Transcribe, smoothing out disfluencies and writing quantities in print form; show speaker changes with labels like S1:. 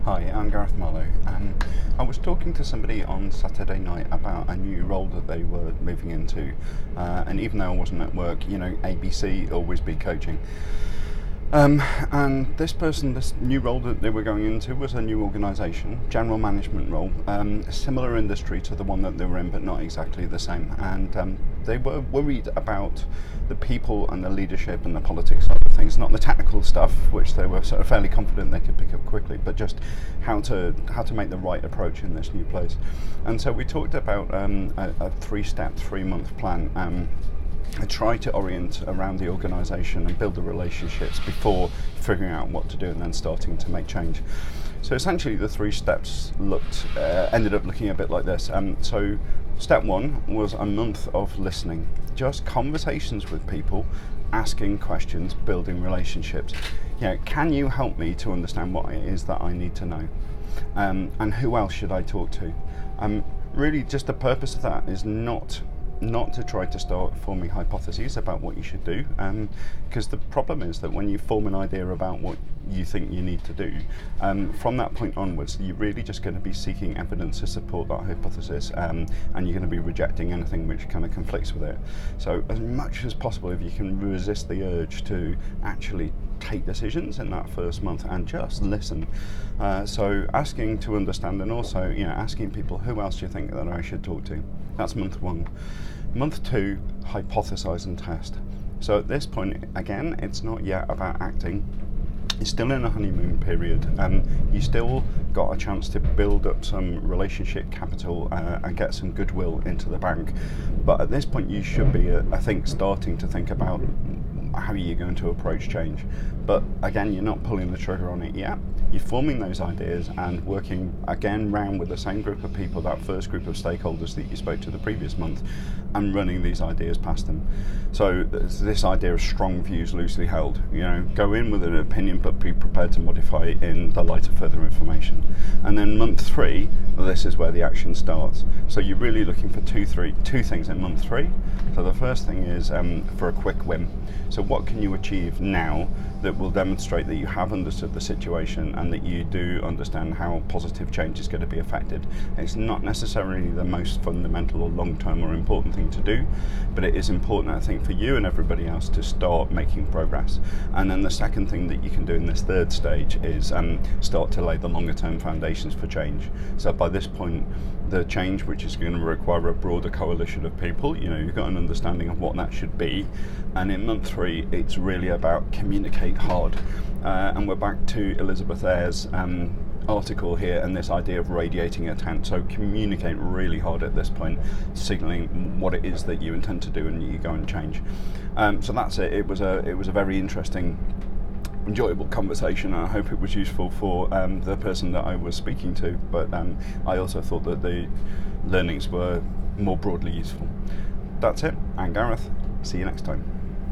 S1: Hi, I'm Gareth Marlowe. I was talking to somebody on Saturday night about a new role that they were moving into, and even though I wasn't at work, ABC, always be coaching. And this new role that they were going into was a new organisation, general management role, a similar industry to the one that they were in, but not exactly the same. And they were worried about the people and the leadership and the politics side of things, not the technical stuff, which they were sort of fairly confident they could pick up quickly, but just how to make the right approach in this new place. And so we talked about a 3-step, 3-month plan. I try to orient around the organisation and build the relationships before figuring out what to do and then starting to make change. So essentially the 3 steps ended up looking a bit like this. So step 1 was a month of listening, just conversations with people, asking questions, building relationships. Can you help me to understand what it is that I need to know? And who else should I talk to? Really just the purpose of that is not to try to start forming hypotheses about what you should do, because the problem is that when you form an idea about what you think you need to do, from that point onwards you're really just going to be seeking evidence to support that hypothesis, and you're going to be rejecting anything which kind of conflicts with it. So as much as possible, if you can resist the urge to actually take decisions in that first month and just listen, so asking to understand, and also asking people, who else do you think that I should talk to? That's month 1. Month 2, hypothesize and test. So at this point, again, it's not yet about acting. You're still in a honeymoon period, and you still got a chance to build up some relationship capital and get some goodwill into the bank. But at this point, you should be, I think, starting to think about how you're going to approach change. But again, you're not pulling the trigger on it yet. You're forming those ideas and working again round with the same group of people, that first group of stakeholders that you spoke to the previous month, and running these ideas past them. So this idea of strong views loosely held, go in with an opinion but be prepared to modify it in the light of further information. And then month 3, this is where the action starts. So you're really looking for two things in month 3. So the first thing is for a quick win. So what can you achieve now that will demonstrate that you have understood the situation and that you do understand how positive change is going to be affected? It's not necessarily the most fundamental or long-term or important thing to do, but it is important, I think, for you and everybody else to start making progress. And then the second thing that you can do in this third stage is start to lay the longer-term foundations for change. So by this point, the change, which is going to require a broader coalition of people, you've got an understanding of what that should be. And in month 3, it's really about communicate hard. And we're back to Elizabeth Ayres' article here and this idea of radiating intent. So communicate really hard at this point, signaling what it is that you intend to do and you go and change. So that's it. It was a very interesting, enjoyable conversation. I hope it was useful for the person that I was speaking to, but I also thought that the learnings were more broadly useful. That's it. I'm Gareth. See you next time.